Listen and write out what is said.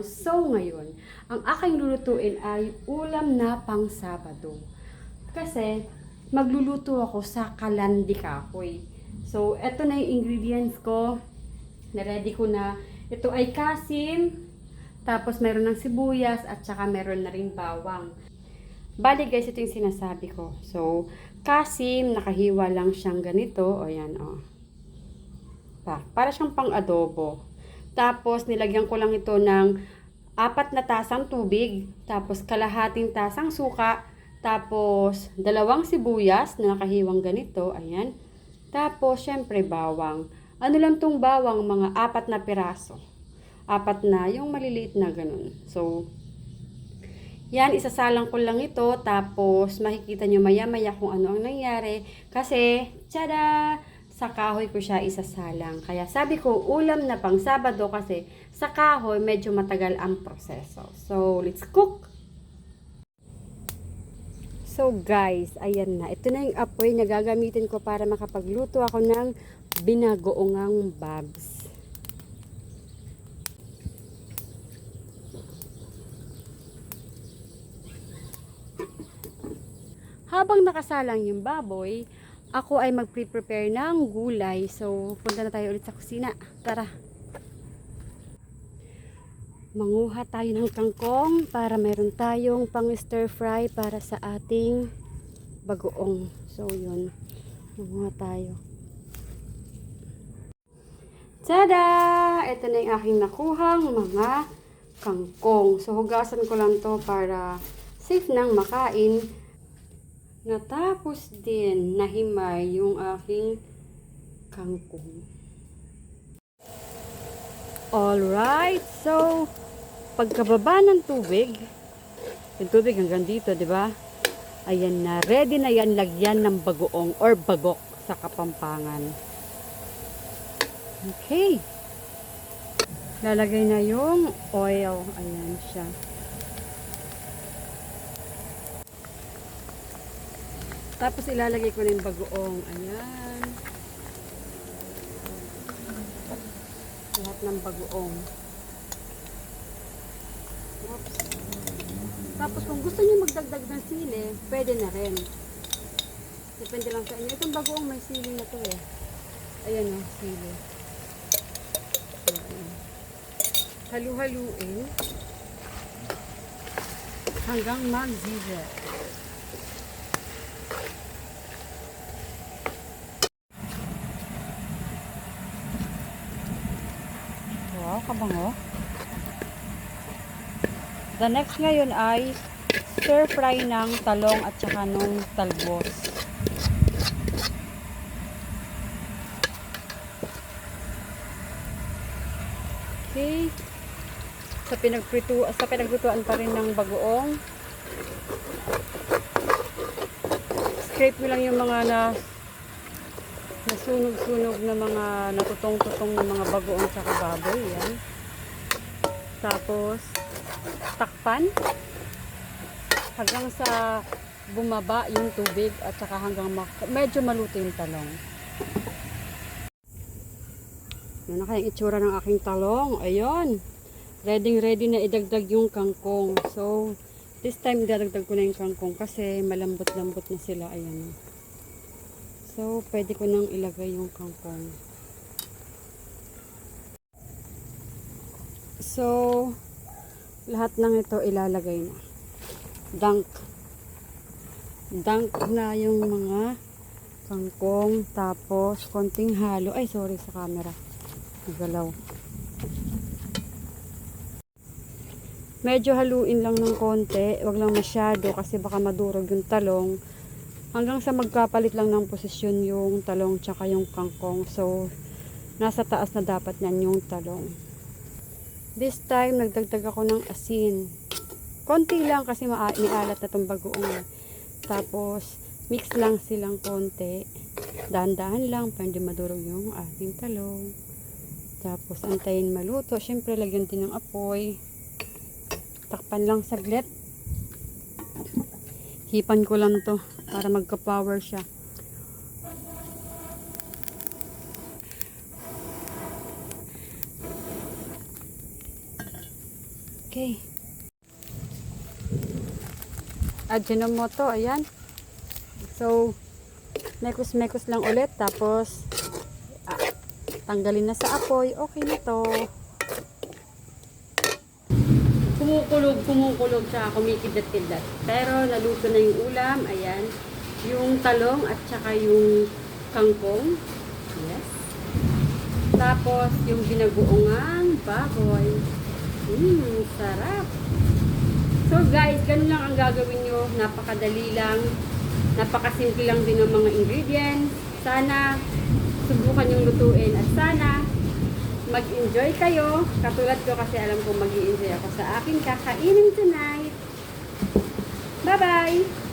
So ngayon, ang aking lulutuin ay ulam na pang Sabado. Kasi magluluto ako sa kalandi kahoy. So eto na yung ingredients ko. Na-ready ko na. Ito ay kasim, tapos meron ng sibuyas at saka meron na ring bawang. Bali guys, ito yung sinasabi ko. So kasim, nakahiwa lang siyang ganito. O yan o. Para siyang pang adobo. Tapos, nilagyan ko lang ito ng 4 na tasang tubig. Tapos, kalahating tasang suka. Tapos, 2 sibuyas na nakahiwang ganito. Ayan. Tapos, syempre, bawang. Ano lang tong bawang? Mga 4 na piraso. 4 na, yung maliliit na ganun. So, yan, isasalang ko lang ito. Tapos, makikita nyo maya-maya kung ano ang nangyari. Kasi, tada! Sa kahoy ko siya isasalang. Kaya sabi ko, ulam na pang Sabado kasi sa kahoy medyo matagal ang proseso. So, let's cook! So guys, ayan na. Ito na yung apoy na gagamitin ko para makapagluto ako ng binagoongang babs. Habang nakasalang yung baboy, ako ay mag-prepare ng gulay. So, punta na tayo ulit sa kusina. Tara! Manguha tayo ng kangkong para meron tayong pang stir fry para sa ating bagoong. So, yun. Manguha tayo. Tada! Ito na yung aking nakuhang mga kangkong. So, hugasan ko lang to para safe nang makain. Natapos din nahimay yung aking kangkong. Alright, so pagkababa ng tubig, yung tubig hanggang dito, di ba? Ayan na, ready na yan lagyan ng bagoong or bagok sa Kapampangan. Okay. Lalagay na yung oil. Ayan siya. Tapos ilalagay ko na yung bagoong. Ayan. Lahat ng bagoong. Oops. Tapos kung gusto niyo magdagdag ng sili, pwede na rin. Depende lang sa inyo. Itong bagoong may sili na to eh. Ayan o, sili. Ayan. Halu-haluin hanggang mag-zizzle. Wow, kabango. The next ngayon ay stir fry ng talong at saka nung talbos. Okay. Sa pinaglutuan pa rin ng bagoong. Scrape ko lang yung mga nasunog-sunog na mga natutong-tutong na mga bagoong sa baboy. Yan. Tapos, takpan hanggang sa bumaba yung tubig at saka hanggang medyo maluto yung talong. Yan na kayang itsura ng aking talong. Ayun. Ready na idagdag yung kangkong. So, this time idadagdag ko na yung kangkong kasi malambot-lambot na sila. Ayan. So, pwede ko nang ilagay yung kangkong. So, lahat ng ito ilalagay na. Dunk na yung mga kangkong. Tapos, konting halo. Ay, sorry sa camera. Nagalaw. Medyo haluin lang ng konti. Wag lang masyado kasi baka madurog yung talong. Hanggang sa magkapalit lang ng posisyon yung talong tsaka yung kangkong. So, nasa taas na dapat yan yung talong. This time, nagdagdag ako ng asin. Konti lang kasi maalat na itong bagoong. Tapos, mix lang silang konti. Dahan-dahan lang para hindi madurog yung ating talong. Tapos, antayin maluto. Siyempre, lagyan din ng apoy. Takpan lang saglit. Hipan ko lang to para magka-power siya. Okay. Ajinomoto, ayan. So, mekos-mekos lang ulit. Tapos, tanggalin na sa apoy. Okay na to. Kumukulog siya, kumikidat-kidat. Pero, naluto na yung ulam. Ayan. Yung talong at saka yung kangkong. Yes. Tapos, yung binagoongang baboy. Sarap. So guys, ganun lang ang gagawin nyo. Napakadali lang. Napakasimple lang din ng mga ingredients. Sana subukan yung lutuin. At sana mag-enjoy kayo. Katulad ko kasi alam ko mag-i-enjoy ako sa aking kakainin tonight. Bye-bye!